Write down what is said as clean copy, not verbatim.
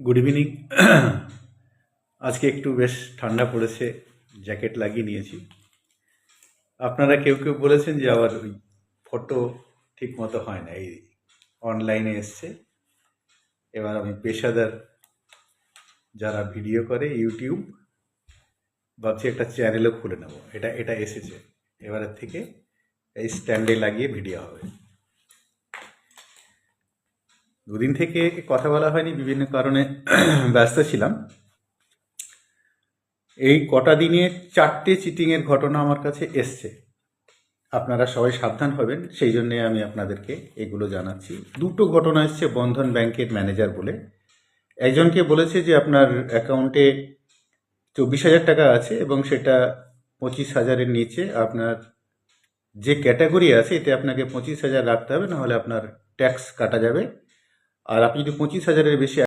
Good evening. আজকে একটু বেশ ঠান্ডা পড়েছে, জ্যাকেট লাগিয়ে নিয়েছি। আপনারা কেউ কেউ বলেছেন যে আবার ওই ফটো ঠিক মতো হয় না, এই অনলাইনে এসছে। এবার আমি পেশাদার যারা ভিডিও করে ইউটিউব, ভাবছি একটা চ্যানেলও খুলে নেব। এটা এটা এসেছে, এবারের থেকে এই স্ট্যান্ডে লাগিয়ে ভিডিও হবে। দুদিন থেকে কথা বলা হয়নি, বিভিন্ন কারণে ব্যস্ত ছিলাম। এই কটা দিনে 4টে চিটিংয়ের ঘটনা আমার কাছে এসছে। আপনারা সবাই সাবধান হবেন, সেই জন্যে আমি আপনাদেরকে এগুলো জানাচ্ছি। দুটো ঘটনা এসছে বন্ধন ব্যাংকের ম্যানেজার বলে। একজনকে বলেছে যে আপনার অ্যাকাউন্টে 24,000 টাকা আছে এবং সেটা 25,000-এর নিচে আপনার যে ক্যাটাগরি আছে এতে আপনাকে 25,000 রাখতে হবে, নাহলে আপনার ট্যাক্স কাটা যাবে। আর আপনি যদি 25,000-এর বেশি